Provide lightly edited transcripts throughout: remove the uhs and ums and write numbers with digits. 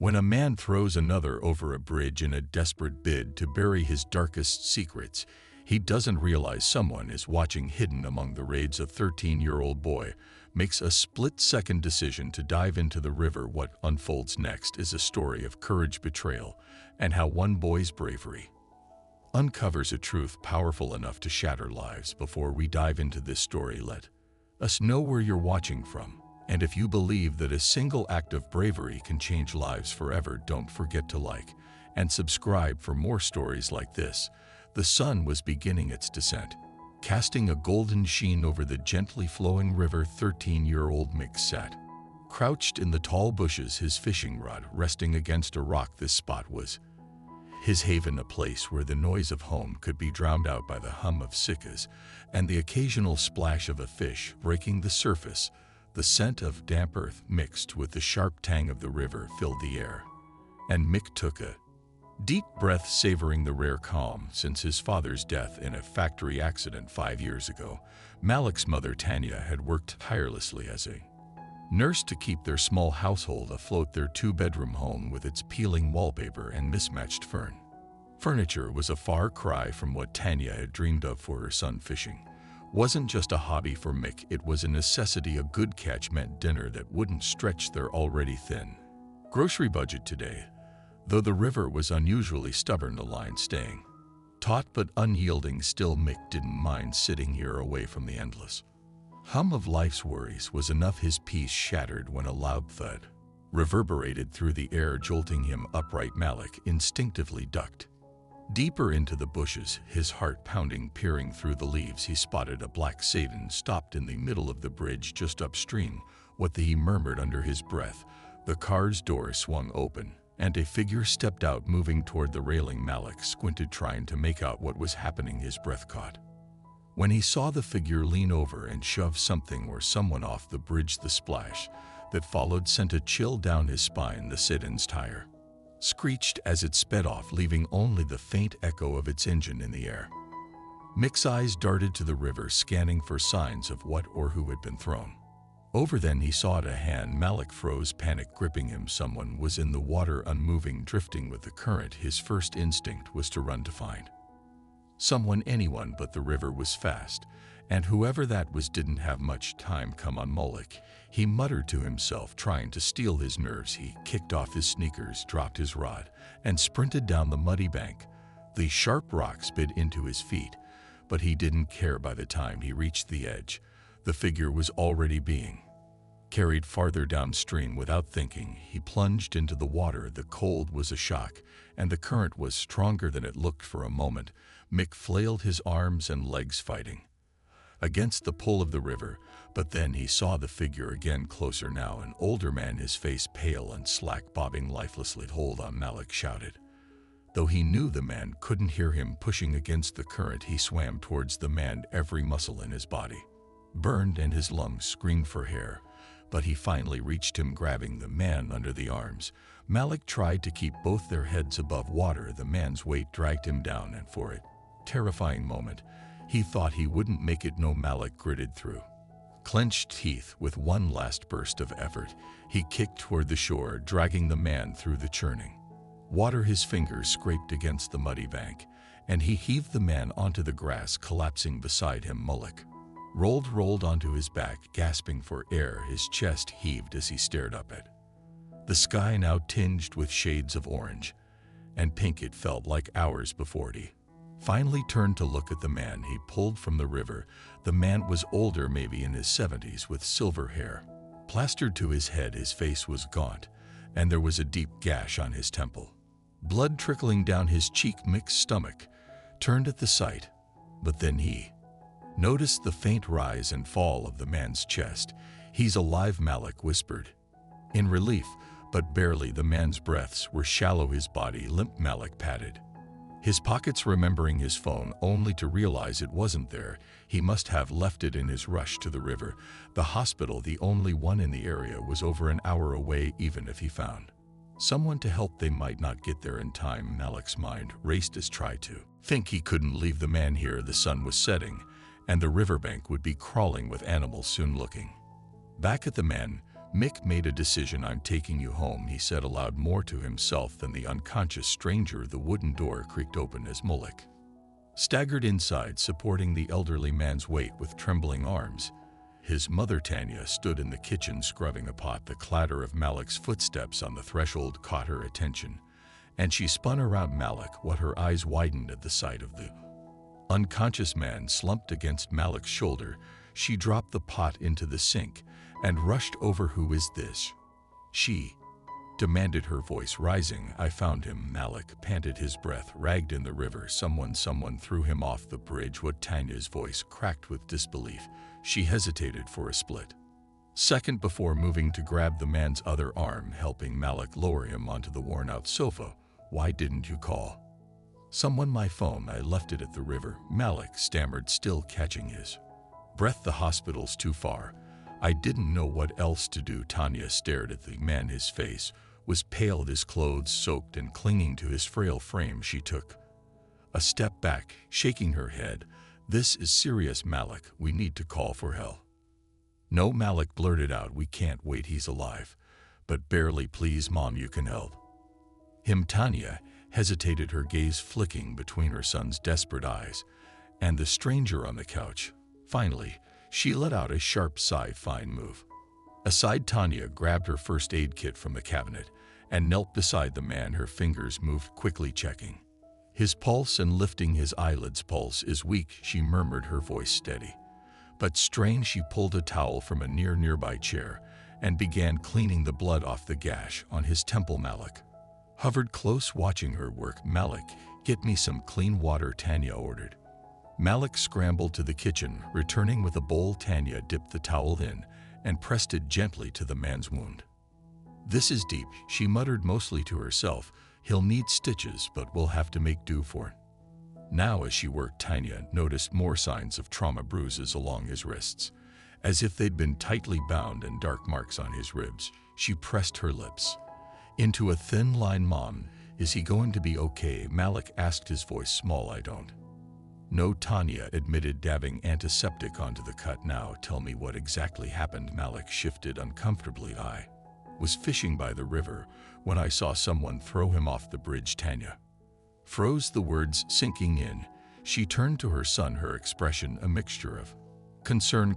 When a man throws another over a bridge in a desperate bid to bury his darkest secrets, he doesn't realize someone is watching. Hidden among the raids, a 13-year-old boy makes a split-second decision to dive into the river. What unfolds next is a story of courage, betrayal, and how one boy's bravery uncovers a truth powerful enough to shatter lives. Before we dive into this story, let us know where you're watching from. And if you believe that a single act of bravery can change lives forever, don't forget to like and subscribe for more stories like this. The sun was beginning its descent, casting a golden sheen over the gently flowing river. 13-year-old Mick sat crouched in the tall bushes, his fishing rod resting against a rock. This spot was his haven, a place where the noise of home could be drowned out by the hum of cicadas and the occasional splash of a fish breaking the surface. The scent of damp earth mixed with the sharp tang of the river filled the air, and Mick took a deep breath, savoring the rare calm. Since his father's death in a factory accident 5 years ago, Malik's mother Tanya had worked tirelessly as a nurse to keep their small household afloat. Their two-bedroom home with its peeling wallpaper and mismatched furniture was a far cry from what Tanya had dreamed of for her son. Fishing wasn't just a hobby for Mick, it was a necessity. A good catch meant dinner that wouldn't stretch their already thin grocery budget today. Though the river was unusually stubborn, the line staying taut but unyielding, still Mick didn't mind sitting here away from the endless hum of life's worries. Was enough. His peace shattered when a loud thud reverberated through the air, jolting him upright. Malik instinctively ducked deeper into the bushes, his heart pounding. Peering through the leaves, he spotted a black sedan stopped in the middle of the bridge just upstream. What he murmured under his breath. The car's door swung open, and a figure stepped out, moving toward the railing. Malik squinted, trying to make out what was happening. His breath caught when he saw the figure lean over and shove something or someone off the bridge. The splash that followed sent a chill down his spine. The sedan's tire screeched as it sped off, leaving only the faint echo of its engine in the air. Mick's eyes darted to the river, scanning for signs of what or who had been thrown over. Then he saw it, a hand. Malik froze, panic gripping him. Someone was in the water, unmoving, drifting with the current. His first instinct was to run to find someone, anyone, but the river was fast, and whoever that was didn't have much time. Come on, Malik, he muttered to himself, trying to steel his nerves. He kicked off his sneakers, dropped his rod, and sprinted down the muddy bank. The sharp rocks bit into his feet, but he didn't care. By the time he reached the edge, the figure was already being carried farther downstream. Without thinking, he plunged into the water. The cold was a shock, and the current was stronger than it looked. For a moment, Mick flailed his arms and legs, fighting against the pull of the river, but then he saw the figure again, closer now, an older man, his face pale and slack, bobbing lifelessly. Hold on, Malik shouted. Though he knew the man couldn't hear him. Pushing against the current, he swam towards the man, every muscle in his body burned and his lungs screamed for air. But he finally reached him, grabbing the man under the arms. Malik tried to keep both their heads above water. The man's weight dragged him down, and for a terrifying moment, he thought he wouldn't make it. No, Malik gritted through clenched teeth. With one last burst of effort, he kicked toward the shore, dragging the man through the churning water. His fingers scraped against the muddy bank, and he heaved the man onto the grass. Collapsing beside him, Malik rolled onto his back, gasping for air. His chest heaved as he stared up at the sky, now tinged with shades of orange and pink. It felt like hours before he finally turned to look at the man he pulled from the river. The man was older, maybe in his 70s, with silver hair plastered to his head. His face was gaunt, and there was a deep gash on his temple, blood trickling down his cheek. Mick's stomach turned at the sight, but then he noticed the faint rise and fall of the man's chest. He's alive, Malik whispered in relief, but barely. The man's breaths were shallow, his body limp. Malik patted his pockets, remembering his phone, only to realize it wasn't there. He must have left it in his rush to the river. The hospital, the only one in the area, was over an hour away. Even if he found someone to help, they might not get there in time. Malik's mind raced as tried to think he couldn't leave the man here. The sun was setting, and the riverbank would be crawling with animals soon. Looking back at the man, Mick made a decision. I'm taking you home, he said aloud, more to himself than the unconscious stranger. The wooden door creaked open as Mulek staggered inside, supporting the elderly man's weight with trembling arms. His mother Tanya stood in the kitchen scrubbing a pot. The clatter of Malik's footsteps on the threshold caught her attention, and she spun around Malik, what her eyes widened at the sight of the unconscious man slumped against Malik's shoulder. She dropped the pot into the sink and rushed over. Who is this? She demanded, her voice rising. I found him, Malik panted, his breath ragged in the river. Someone threw him off the bridge. What? Tanya's voice cracked with disbelief. She hesitated for a split second before moving to grab the man's other arm, helping Malik lower him onto the worn-out sofa. Why didn't you call someone? My phone, I left it at the river, Malik stammered, still catching his breath. The hospital's too far. I didn't know what else to do. Tanya stared at the man. His face was pale, his clothes soaked and clinging to his frail frame. She took a step back, shaking her head. This is serious, Malik. We need to call for help. No, Malik blurted out. We can't wait. He's alive. But barely. Please, Mom, you can help him. Tanya hesitated, her gaze flicking between her son's desperate eyes and the stranger on the couch. Finally, she let out a sharp sigh. Fine, move aside. Tanya grabbed her first aid kit from the cabinet and knelt beside the man. Her fingers moved quickly, checking his pulse and lifting his eyelids. Pulse is weak, she murmured, her voice steady but strained. She pulled a towel from a nearby chair and began cleaning the blood off the gash on his temple. Malik hovered close, watching her work. Malik, get me some clean water, Tanya ordered. Malik scrambled to the kitchen, returning with a bowl. Tanya dipped the towel in and pressed it gently to the man's wound. This is deep, she muttered, mostly to herself. He'll need stitches, but we'll have to make do for it. Now, as she worked, Tanya noticed more signs of trauma, bruises along his wrists, as if they'd been tightly bound, and dark marks on his ribs. She pressed her lips into a thin line. Mom, is he going to be okay? Malik asked, his voice small. I don't know, Tanya admitted, dabbing antiseptic onto the cut. Now tell me what exactly happened. Malik shifted uncomfortably. I was fishing by the river when I saw someone throw him off the bridge. Tanya froze, the words sinking in. She turned to her son, her expression a mixture of concern,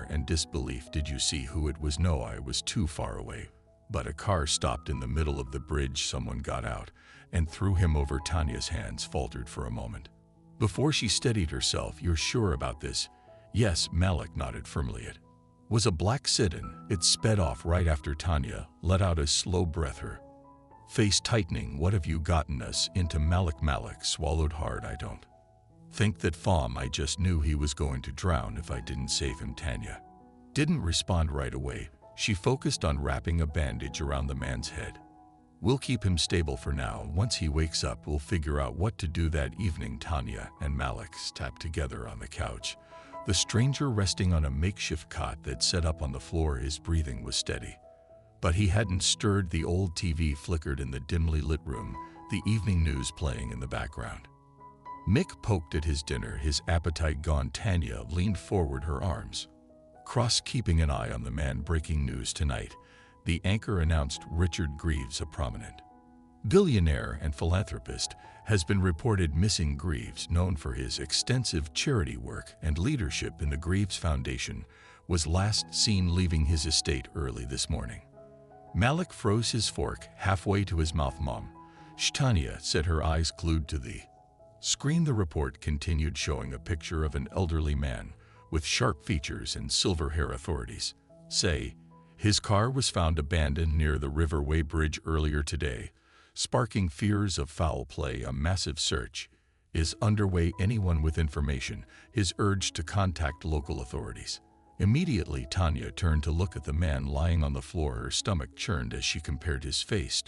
and disbelief. Did you see who it was? No, I was too far away. But a car stopped in the middle of the bridge. Someone got out and threw him over. Tanya's hands faltered for a moment before she steadied herself. You're sure about this? Yes, Malik nodded firmly. It was a black sedan. It sped off right after Tanya let out a slow breath, her face tightening. What have you gotten us into? Malik swallowed hard. I don't think that, Fom. I just knew he was going to drown if I didn't save him. Tanya didn't respond right away. She focused on wrapping a bandage around the man's head. We'll keep him stable for now. Once he wakes up, we'll figure out what to do. That evening, Tanya and Malik sat together on the couch, the stranger resting on a makeshift cot that set up on the floor. His breathing was steady, but he hadn't stirred. The old TV flickered in the dimly lit room, the evening news playing in the background. Mick poked at his dinner, his appetite gone. Tanya leaned forward, her arms crossed, keeping an eye on the man. Breaking news tonight, the anchor announced. Richard Greaves, a prominent billionaire and philanthropist, has been reported missing. Greaves, known for his extensive charity work and leadership in the Greaves Foundation, was last seen leaving his estate early this morning. Malik froze his fork halfway to his mouth. Mom, Tanya said, her eyes glued to the screen. The report continued, showing a picture of an elderly man with sharp features and silver hair. Authorities say his car was found abandoned near the Riverway Bridge earlier today, sparking fears of foul play. A massive search is underway. Anyone with information is urged to contact local authorities immediately. Tanya turned to look at the man lying on the floor. Her stomach churned as she compared his face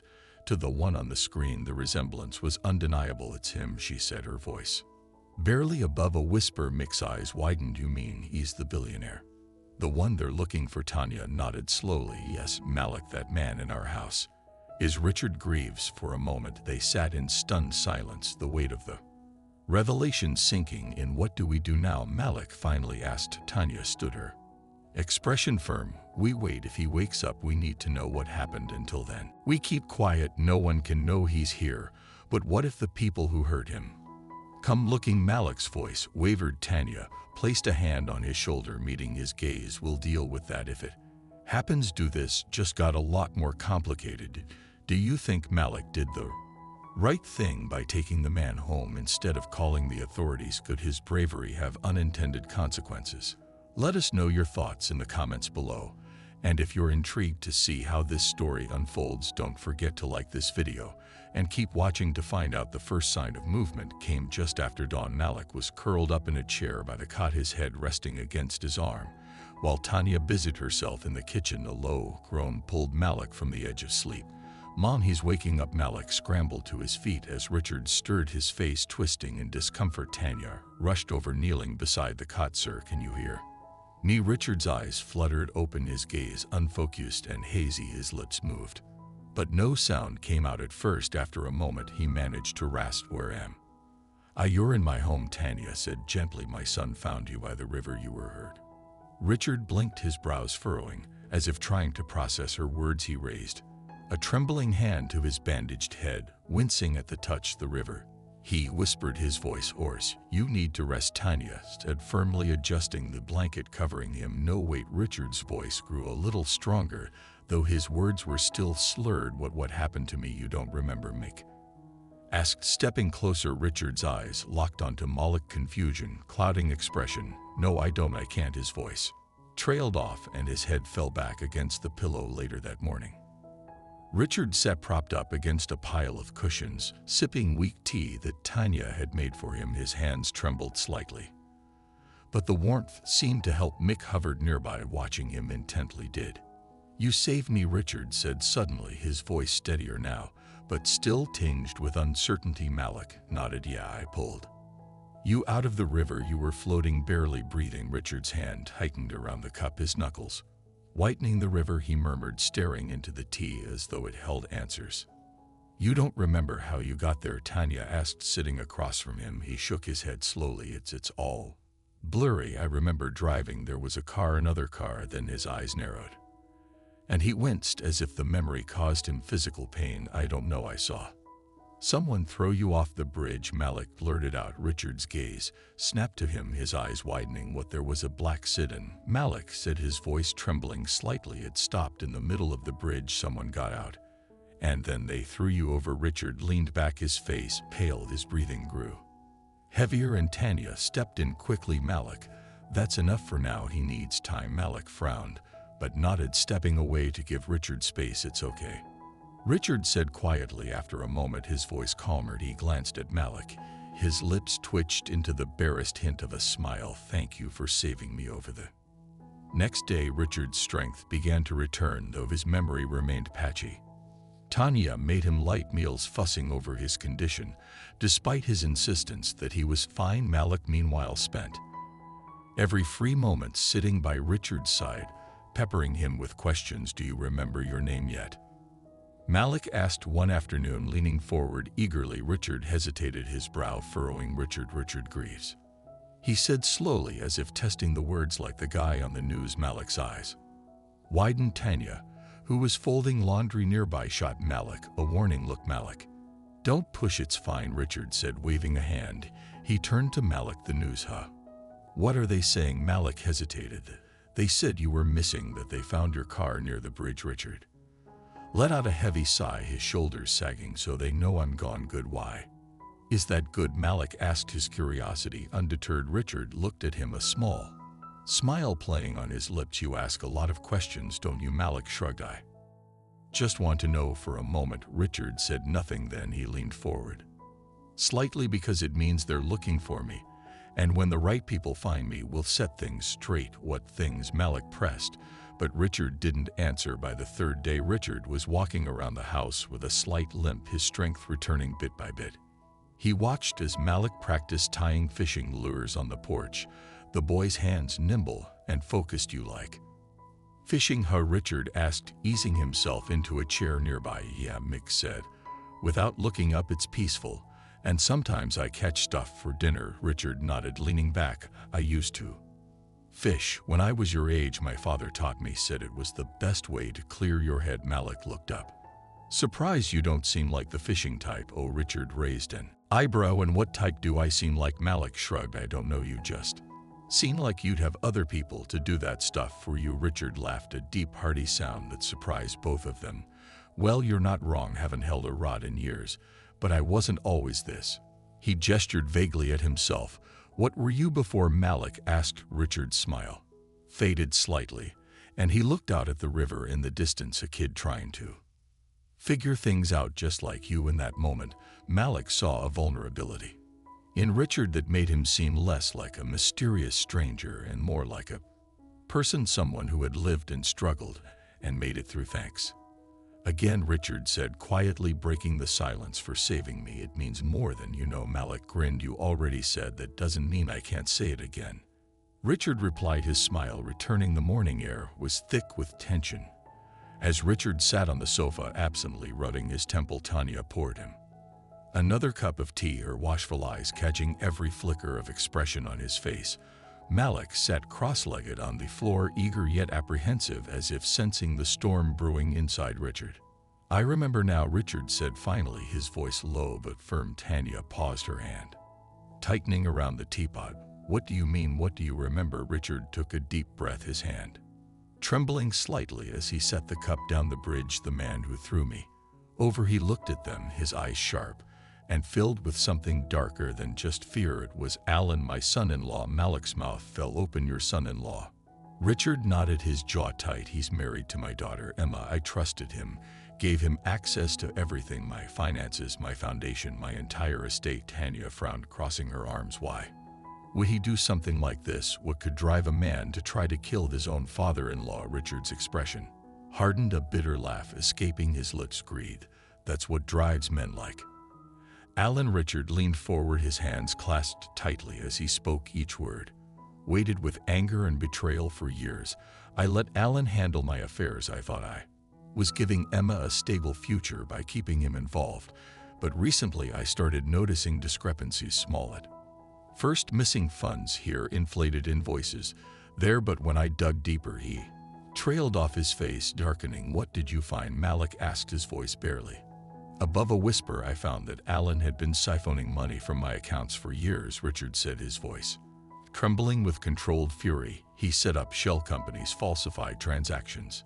to the one on the screen. The resemblance was undeniable. It's him, she said, her voice barely above a whisper. Mick's eyes widened. You mean he's the billionaire? The one they're looking for? Tanya nodded slowly. Yes, Malik, that man in our house is Richard Greaves. For a moment they sat in stunned silence, the weight of the revelation sinking in. What do we do now? Malik finally asked. Tanya stood her Expression firm. We wait. If he wakes up, we need to know what happened until then. We keep quiet. No one can know he's here. But what if the people who hurt him come looking? Malik's voice wavered. Tanya placed a hand on his shoulder, meeting his gaze. We'll deal with that if it happens. Do this just got a lot more complicated. Do you think Malik did the right thing by taking the man home instead of calling the authorities? Could his bravery have unintended consequences? Let us know your thoughts in the comments below. And if you're intrigued to see how this story unfolds, don't forget to like this video and keep watching to find out. The first sign of movement came just after dawn. Malik was curled up in a chair by the cot, his head resting against his arm, while Tanya busied herself in the kitchen. A low groan pulled Malik from the edge of sleep. Mom, he's waking up. Malik scrambled to his feet as Richard stirred, his face twisting in discomfort. Tanya rushed over, kneeling beside the cot. Sir, can you hear me? Richard's eyes fluttered open, his gaze unfocused and hazy. His lips moved, but no sound came out. At first, after a moment, he managed to rasp, "Where am I?" "You're in my home," Tanya said gently. "My son found you by the river. You were hurt." Richard blinked, his brows furrowing, as if trying to process her words. He raised a trembling hand to his bandaged head, wincing at the touch. "The river," he whispered, his voice hoarse. "You need to rest," Tanya said firmly, adjusting the blanket covering him. "No, wait." Richard's voice grew a little stronger, though his words were still slurred. What happened to me? You don't remember?" Mick asked, stepping closer. Richard's eyes locked onto Malik, confusion clouding expression. "No, I don't. I can't." His voice trailed off and his head fell back against the pillow. Later that morning, Richard sat propped up against a pile of cushions, sipping weak tea that Tanya had made for him. His hands trembled slightly, but the warmth seemed to help. Mick hovered nearby, watching him intently. "Did you save me?" Richard said suddenly, his voice steadier now, but still tinged with uncertainty. Malik nodded. "Yeah, I pulled you out of the river. You were floating, barely breathing." Richard's hand tightened around the cup, his knuckles whitening. "The river," he murmured, staring into the tea as though it held answers. "You don't remember how you got there?" Tanya asked, sitting across from him. He shook his head slowly. It's all blurry. I remember driving. There was a car, another car." Then his eyes narrowed, and he winced as if the memory caused him physical pain. "I don't know. I saw someone throw you off the bridge," Malik blurted out. Richard's gaze snapped to him, his eyes widening. "What, there was a black sit-in?" Malik said, his voice trembling slightly. "It stopped in the middle of the bridge. Someone got out, and then they threw you over." Richard leaned back, his face pale, his breathing grew heavier, and Tanya stepped in quickly. "Malik, that's enough for now. He needs time." Malik frowned, but nodded, stepping away to give Richard space. "It's okay," Richard said quietly. After a moment, his voice calmer. He glanced at Malik, his lips twitched into the barest hint of a smile. "Thank you for saving me." Over the next day, Richard's strength began to return, though his memory remained patchy. Tanya made him light meals, fussing over his condition, despite his insistence that he was fine. Malik, meanwhile, spent every free moment sitting by Richard's side, peppering him with questions. "Do you remember your name yet?" Malik asked one afternoon, leaning forward eagerly. Richard hesitated, his brow furrowing. Richard Greaves," he said slowly, as if testing the words. "Like the guy on the news?" Malik's eyes widened. Tanya, who was folding laundry nearby, shot Malik a warning look. "Malik, don't push. It's fine," Richard said, waving a hand. He turned to Malik. "The news, huh? What are they saying?" Malik hesitated. "They said you were missing, that they found your car near the bridge." Richard let out a heavy sigh, his shoulders sagging. "So they know I'm gone. Good. Why is that good?" Malik asked, his curiosity undeterred. Richard looked at him, a small smile playing on his lips. "You ask a lot of questions, don't you?" Malik shrugged. "I just want to know." For a moment, Richard said nothing. Then he leaned forward slightly. "Because it means they're looking for me, and when the right people find me, we'll set things straight." "What things?" Malik pressed, but Richard didn't answer. By the third day, Richard was walking around the house with a slight limp, his strength returning bit by bit. He watched as Malik practiced tying fishing lures on the porch, the boy's hands nimble and focused. "You like fishing, huh?" Richard asked, easing himself into a chair nearby. "Yeah," Mick said, without looking up. "It's peaceful, and sometimes I catch stuff for dinner." Richard nodded, leaning back. "I used to Fish, when I was your age, my father taught me, said it was the best way to clear your head. Malik looked up. Surprised you don't seem like the fishing type. Oh, Richard raised an eyebrow. And what type do I seem like? Malik shrugged. I don't know, you just seem like you'd have other people to do that stuff for you. Richard laughed, a deep, hearty sound that surprised both of them. Well, you're not wrong, haven't held a rod in years, but I wasn't always this. He gestured vaguely at himself. What were you before? Malik asked. Richard's smile faded slightly, and he looked out at the river in the distance, a kid trying to figure things out just like you. In that moment, Malik saw a vulnerability in Richard that made him seem less like a mysterious stranger and more like a person, someone who had lived and struggled and made it through. Thanks again, Richard said quietly, breaking the silence, for saving me. It means more than you know. Malik grinned. You already said that. Doesn't mean I can't say it again. Richard replied, his smile returning. The morning air was thick with tension. As Richard sat on the sofa, absently rubbing his temple, Tanya poured him another cup of tea, her watchful eyes catching every flicker of expression on his face. Malik sat cross-legged on the floor, eager yet apprehensive, as if sensing the storm brewing inside Richard. I remember now, Richard said finally, his voice low but firm. Tanya paused, her hand tightening around the teapot. What do you mean? What do you remember? Richard took a deep breath, his hand trembling slightly as he set the cup down. The bridge, the man who threw me over. He looked at them, his eyes sharp and filled with something darker than just fear. It was Alan, my son-in-law. Malik's mouth fell open. Your son-in-law? Richard nodded, his jaw tight. He's married to my daughter, Emma. I trusted him, gave him access to everything, my finances, my foundation, my entire estate. Tanya frowned, crossing her arms. Why would he do something like this? What could drive a man to try to kill his own father-in-law? Richard's expression hardened, a bitter laugh escaping his lips. Greed. That's what drives men like Alan. Richard leaned forward, his hands clasped tightly as he spoke each word weighted with anger and betrayal. For years, I let Alan handle my affairs. I thought I was giving Emma a stable future by keeping him involved. But recently I started noticing discrepancies, small at first, missing funds here, inflated invoices there, but when I dug deeper, he trailed off, his face darkening. What did you find? Malik asked, his voice barely above a whisper. I found that Alan had been siphoning money from my accounts for years, Richard said, his voice trembling with controlled fury. He set up shell companies, falsified transactions.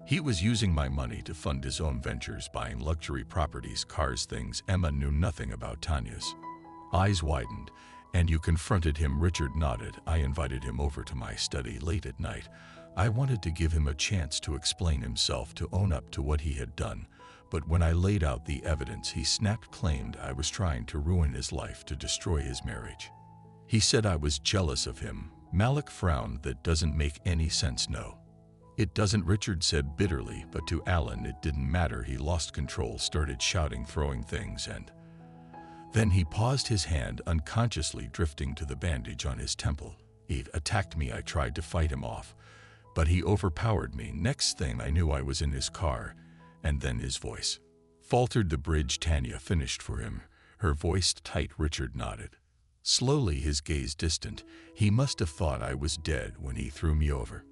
He was using my money to fund his own ventures, buying luxury properties, cars, things Emma knew nothing about. Tanya's eyes widened. And you confronted him? Richard nodded. I invited him over to my study late at night. I wanted to give him a chance to explain himself, to own up to what he had done. But when I laid out the evidence, he snapped, claimed I was trying to ruin his life, to destroy his marriage. He said I was jealous of him. Malik frowned. That doesn't make any sense. No, it doesn't, Richard said bitterly, but to Alan it didn't matter. He lost control, started shouting, throwing things, and then he paused, his hand unconsciously drifting to the bandage on his temple. He attacked me. I tried to fight him off, but he overpowered me. Next thing I knew, I was in his car, and then his voice faltered. The bridge, Tanya finished for him, her voice tight. Richard nodded slowly, his gaze distant. He must have thought I was dead when he threw me over.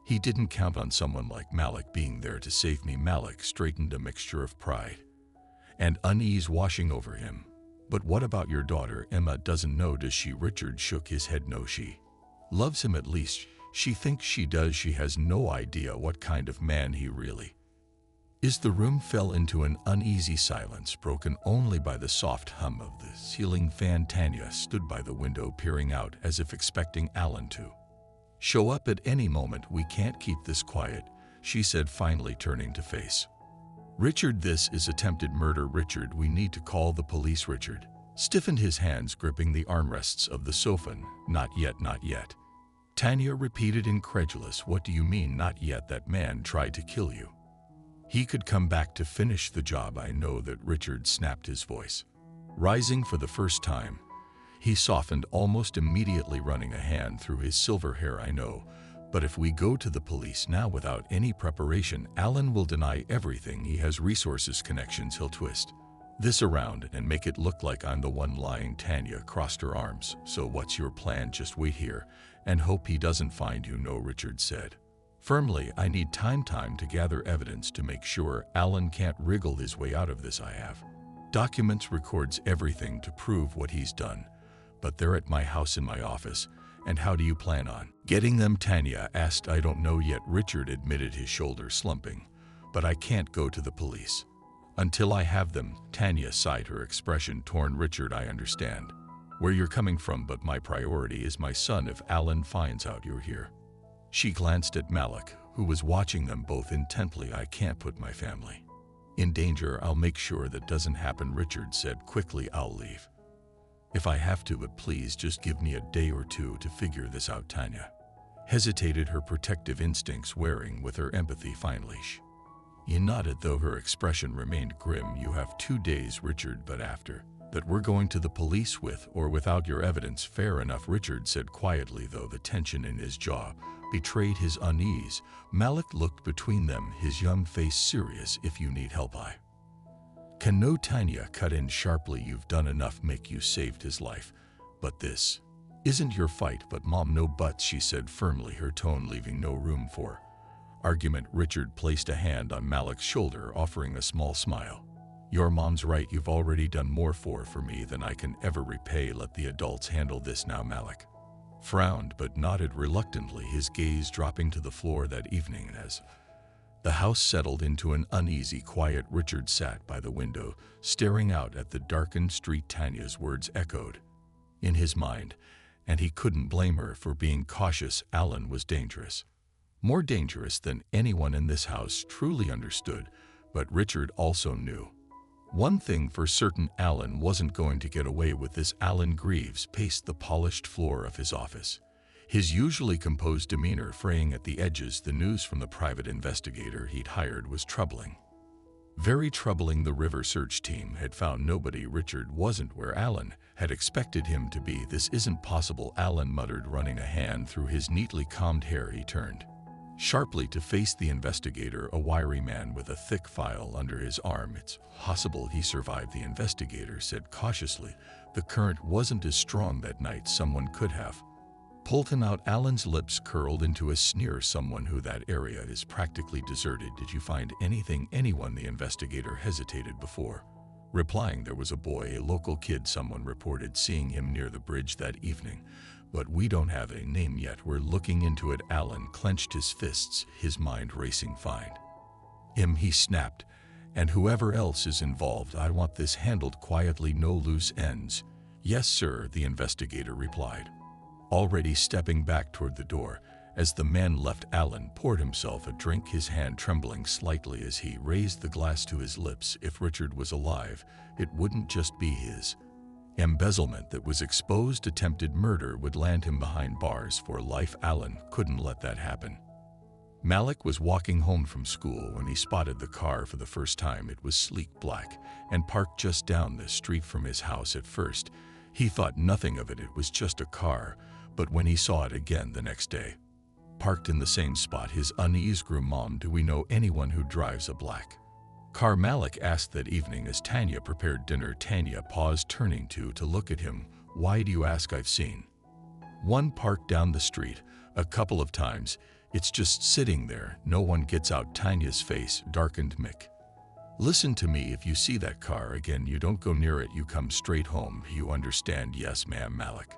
He didn't count on someone like Malik being there to save me. Malik straightened, a mixture of pride and unease washing over him. But what about your daughter? Emma doesn't know, does she? Richard shook his head. No, she loves him, at least she thinks she does. She has no idea what kind of man he really is. The room fell into an uneasy silence, broken only by the soft hum of the ceiling fan. Tanya stood by the window, peering out as if expecting Alan to show up at any moment. We can't keep this quiet, she said, finally turning to face Richard. This is attempted murder, Richard. We need to call the police. Richard stiffened, his hands gripping the armrests of the sofa. Not yet, not yet, Tanya repeated, incredulous. What do you mean, not yet? That man tried to kill you. He could come back to finish the job. I know that, Richard snapped, his voice rising for the first time. He softened almost immediately, running a hand through his silver hair. I know, but if we go to the police now without any preparation, Alan will deny everything. He has resources, connections. He'll twist this around and make it look like I'm the one lying. Tanya crossed her arms. So what's your plan? Just wait here And hope he doesn't find you, no, Richard said. Firmly, I need time to gather evidence to make sure Alan can't wriggle his way out of this. I have documents, records, everything to prove what he's done. But they're at my house in my office. And how do you plan on getting them? Tanya asked. I don't know yet, Richard admitted, his shoulders slumping. But I can't go to the police until I have them. Tanya sighed, her expression torn. Richard, I understand where you're coming from, but my priority is my son. If Alan finds out you're here. She glanced at Malik, who was watching them both intently. I can't put my family in danger. I'll make sure that doesn't happen, Richard said quickly. I'll leave if I have to, but please just give me a day or two to figure this out. Tanya hesitated, her protective instincts wearing with her empathy. Finally, she nodded, though her expression remained grim. You have 2 days, Richard, but after that we're going to the police with or without your evidence. Fair enough, Richard said quietly, though the tension in his jaw betrayed his unease. Malik looked between them, his young face serious. If you need help, I can. No, Tanya cut in sharply. You've done enough. Mick, you saved his life. But this isn't your fight. But Mom, no buts, she said firmly, her tone leaving no room for argument. Richard placed a hand on Malik's shoulder, offering a small smile. Your mom's right. You've already done more for me than I can ever repay. Let the adults handle this now. Malik frowned but nodded reluctantly, his gaze dropping to the floor. That evening, as the house settled into an uneasy quiet, Richard sat by the window, staring out at the darkened street. Tanya's words echoed in his mind, and he couldn't blame her for being cautious. Alan was dangerous, more dangerous than anyone in this house truly understood, but Richard also knew one thing for certain: Alan wasn't going to get away with this. Alan Greaves paced the polished floor of his office, his usually composed demeanor fraying at the edges. The news from the private investigator he'd hired was troubling. Very troubling. The river search team had found nobody. Richard wasn't where Alan had expected him to be. This isn't possible, Alan muttered, running a hand through his neatly combed hair. He turned sharply to face the investigator, a wiry man with a thick file under his arm. It's possible he survived, the investigator said cautiously. The current wasn't as strong that night. Someone could have pulled him out. Alan's lips curled into a sneer. Someone who? That area is practically deserted. Did you find anything? Anyone? The investigator hesitated before replying. There was a boy, a local kid. Someone reported seeing him near the bridge that evening. But we don't have a name yet. We're looking into it. Alan clenched his fists, his mind racing. Find him, he snapped, and whoever else is involved. I want this handled quietly, no loose ends. Yes, sir, the investigator replied, already stepping back toward the door. As the man left, Alan poured himself a drink, his hand trembling slightly as he raised the glass to his lips. If Richard was alive, it wouldn't just be his embezzlement that was exposed. Attempted murder would land him behind bars for life. Alan couldn't let that happen. Malik was walking home from school when he spotted the car for the first time. It was sleek black and parked just down the street from his house. At first, he thought nothing of it. It was just a car. But when he saw it again the next day, parked in the same spot, his unease grew. Mom, do we know anyone who drives a black car? Malik asked that evening as Tanya prepared dinner. Tanya paused, turning to look at him. Why do you ask? I've seen one parked down the street a couple of times. It's just sitting there. No one gets out. Tanya's face darkened. Mick, listen to me. If you see that car again, you don't go near it. You come straight home. You understand? Yes, ma'am, Malik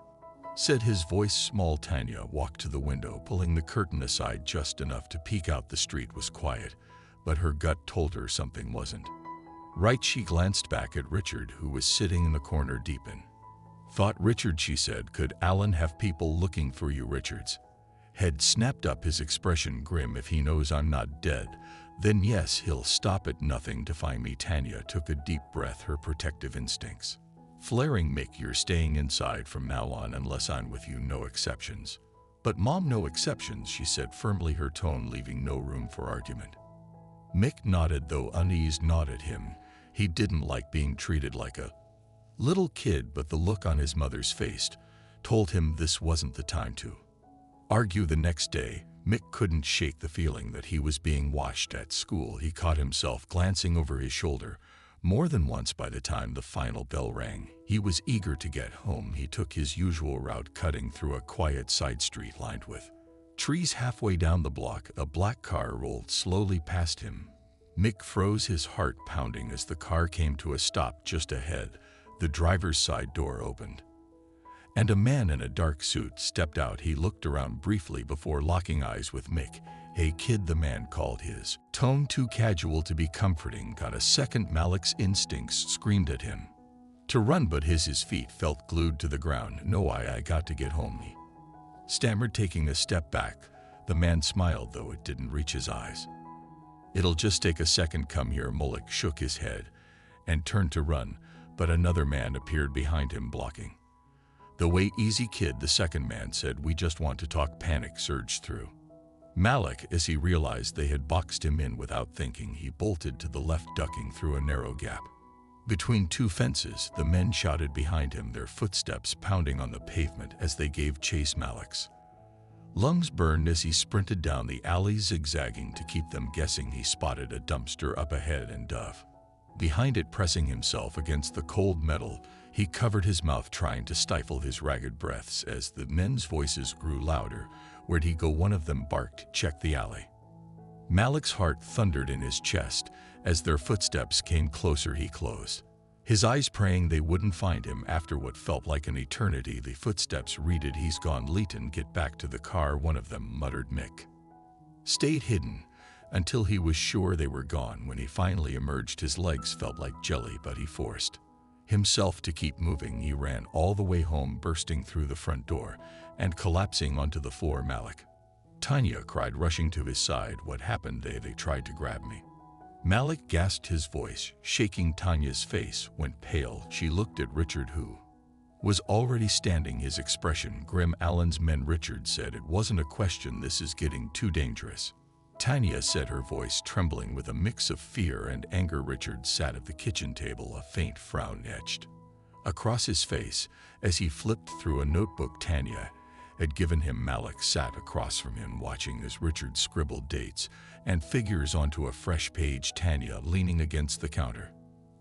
said, his voice small. Tanya walked to the window, pulling the curtain aside just enough to peek out. The street was quiet, but her gut told her something wasn't right. She glanced back at Richard, who was sitting in the corner, deep in thought. Richard, she said, could Alan have people looking for you? Richard's head snapped up, his expression grim. If he knows I'm not dead, then yes, he'll stop at nothing to find me. Tanya took a deep breath, her protective instincts flaring. Mick, you're staying inside from now on unless I'm with you. No exceptions. But Mom, no exceptions, she said firmly, her tone leaving no room for argument. Mick nodded, though uneased. Nodded him. He didn't like being treated like a little kid, but the look on his mother's face told him this wasn't the time to argue. The next day, Mick couldn't shake the feeling that he was being watched at school. He caught himself glancing over his shoulder, More than once by the time the final bell rang, he was eager to get home. He took his usual route, cutting through a quiet side street lined with trees. Halfway down the block, a black car rolled slowly past him. Mick froze, his heart pounding as the car came to a stop just ahead. The driver's side door opened, and a man in a dark suit stepped out. He looked around briefly before locking eyes with Mick. "Hey kid," the man called, his tone too casual to be comforting. Got a second? Malik's instincts screamed at him to run, but his feet felt glued to the ground. "No, I got to get home," he stammered, taking a step back. The man smiled, though it didn't reach his eyes. "It'll just take a second. Come here." Malik shook his head and turned to run, but another man appeared behind him, blocking the way. "Easy kid," the second man said. "We just want to talk." Panic surged through Malik as he realized they had boxed him in. Without thinking, he bolted to the left, ducking through a narrow gap between two fences. The men shouted behind him, their footsteps pounding on the pavement as they gave chase. Malik's lungs burned as he sprinted down the alley, zigzagging to keep them guessing. He spotted a dumpster up ahead and dove behind it, pressing himself against the cold metal. He covered his mouth, trying to stifle his ragged breaths as the men's voices grew louder. "Where'd he go?" one of them barked. "Check the alley." Malik's heart thundered in his chest as their footsteps came closer. He closed his eyes, praying they wouldn't find him. After what felt like an eternity, the footsteps reeded. "He's gone, Leighton. Get back to the car," one of them muttered. Mick stayed hidden until he was sure they were gone. When he finally emerged, his legs felt like jelly, but he forced himself to keep moving. He ran all the way home, bursting through the front door and collapsing onto the floor. "Malik!" Tanya cried, rushing to his side. "What happened?" They tried to grab me." Malik gasped, his voice shaking. Tanya's face went pale. She looked at Richard, who was already standing, his expression grim. "Alan's men," Richard said. "It wasn't a question. This is getting too dangerous." Tanya said, her voice trembling with a mix of fear and anger. Richard sat at the kitchen table, a faint frown etched across his face as he flipped through a notebook Tanya had given him. Malik sat across from him, watching as Richard scribbled dates and figures onto a fresh page. Tanya, leaning against the counter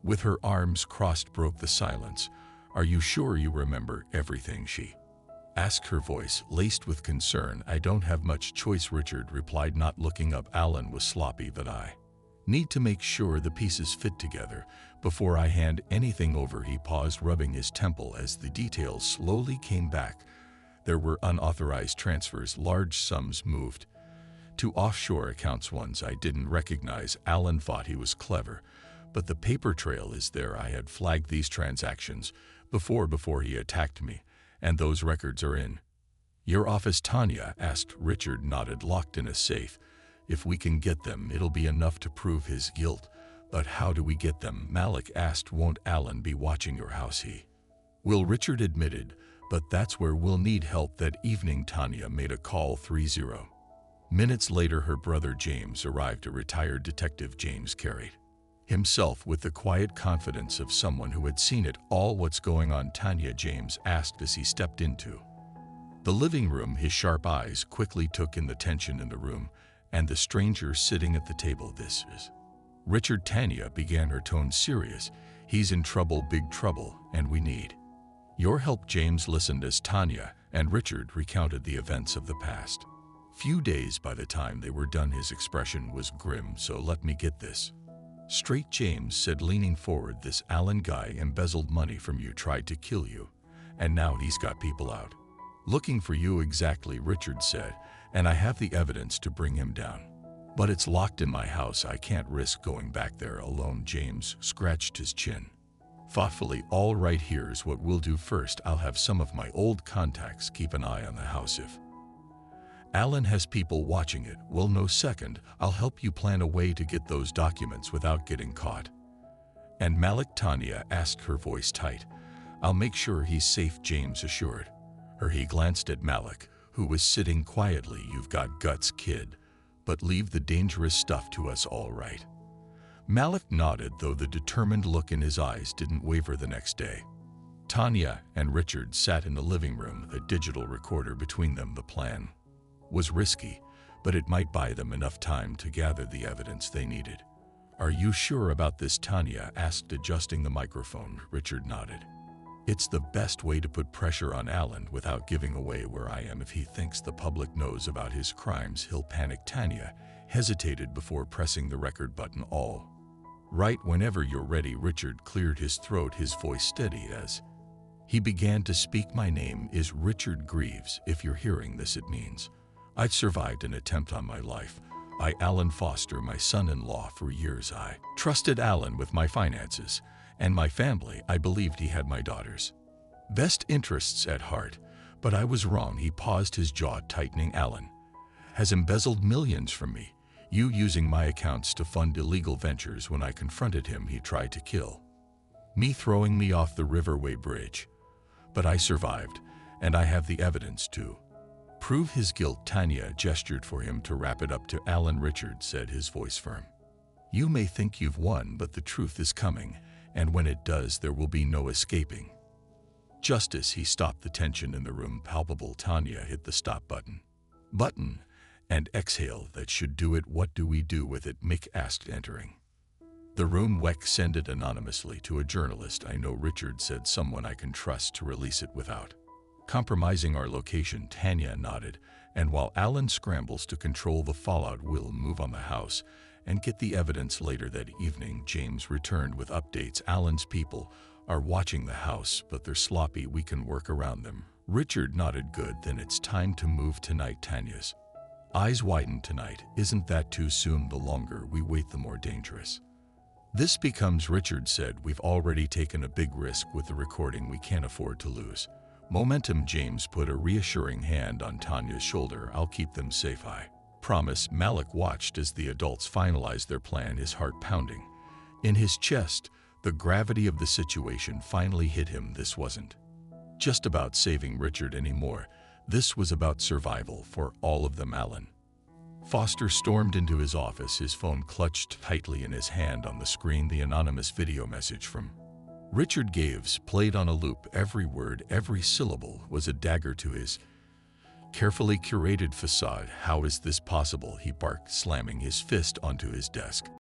with her arms crossed, broke the silence. "Are you sure you remember everything?" she asked, her voice laced with concern. "I don't have much choice," Richard replied, not looking up. "Alan was sloppy, but I need to make sure the pieces fit together before I hand anything over." He paused, rubbing his temple as the details slowly came back. There were unauthorized transfers, large sums moved to offshore accounts, ones I didn't recognize. Alan thought he was clever, but the paper trail is there. I had flagged these transactions before he attacked me, and those records are in your office." Tanya asked. Richard nodded. "Locked in a safe. If we can get them, it'll be enough to prove his guilt." "But how do we get them?" Malik asked. "Won't Alan be watching your house?" "He will," Richard admitted, "but that's where we'll need help." That evening, Tanya made a call. 30 minutes later, her brother James arrived, a retired detective. James carried himself with the quiet confidence of someone who had seen it all. "What's going on, Tanya?" James asked as he stepped into the living room. His sharp eyes quickly took in the tension in the room and the stranger sitting at the table. "This is Richard." Tanya began, her tone serious. "He's in trouble, big trouble, and we need your help." James listened as Tanya and Richard recounted the events of the past few days. By the time they were done, his expression was grim. "So let me get this straight," James said, leaning forward. "This Alan guy embezzled money from you, tried to kill you, and now he's got people out looking for you." "Exactly," Richard said, "and I have the evidence to bring him down. But it's locked in my house. I can't risk going back there alone." James scratched his chin thoughtfully. "All right, here's what we'll do. First, I'll have some of my old contacts keep an eye on the house. If Alan has people watching it, we'll know. Second, I'll help you plan a way to get those documents without getting caught." "And Malik?" Tanya asked, her voice tight. "I'll make sure he's safe," James assured her. He glanced at Malik, who was sitting quietly. "You've got guts, kid, but leave the dangerous stuff to us, all right?" Malik nodded, though the determined look in his eyes didn't waver. The next day, Tanya and Richard sat in the living room, a digital recorder between them. The plan was risky, but it might buy them enough time to gather the evidence they needed. "Are you sure about this?" Tanya asked, adjusting the microphone. Richard nodded. "It's the best way to put pressure on Alan without giving away where I am. If he thinks the public knows about his crimes, he'll panic." Tanya hesitated before pressing the record button. "All right, whenever you're ready." Richard cleared his throat, his voice steady as he began to speak. "My name is Richard Greaves. If you're hearing this, it means I've survived an attempt on my life. Alan Foster, my son-in-law. For years I trusted Alan with my finances and my family. I believed he had my daughter's best interests at heart, but I was wrong." He paused, his jaw tightening. "Alan has embezzled millions from me, using my accounts to fund illegal ventures. When I confronted him, he tried to kill me, throwing me off the Riverway Bridge. But I survived, and I have the evidence to prove his guilt." Tanya gestured for him to wrap it up. "To Alan," Richard said, his voice firm, "you may think you've won, but the truth is coming, and when it does, there will be no escaping justice." He stopped, the tension in the room palpable. Tanya hit the stop button and exhale. "That should do it." "What do we do with it?" Mick asked, entering the room. "Weck, send it anonymously to a journalist I know," Richard said, "someone I can trust to release it without compromising our location." Tanya nodded. "And while Alan scrambles to control the fallout, we'll move on the house and get the evidence." Later that evening, James returned with updates. "Alan's people are watching the house, but they're sloppy. We can work around them." Richard nodded. "Good, then it's time to move tonight." Tanya's eyes widened. "Tonight? Isn't that too soon? The longer we wait, the more dangerous this becomes." Richard said, "We've already taken a big risk with the recording. We can't afford to lose momentum." James put a reassuring hand on Tanya's shoulder. "I'll keep them safe, I promise." Malik watched as the adults finalized their plan, his heart pounding in his chest. The gravity of the situation finally hit him. This wasn't just about saving Richard anymore. This was about survival for all of them. Alan Foster stormed into his office, his phone clutched tightly in his hand. On the screen, the anonymous video message from Richard Greaves played on a loop. Every word, every syllable was a dagger to his carefully curated facade. "How is this possible?" he barked, slamming his fist onto his desk.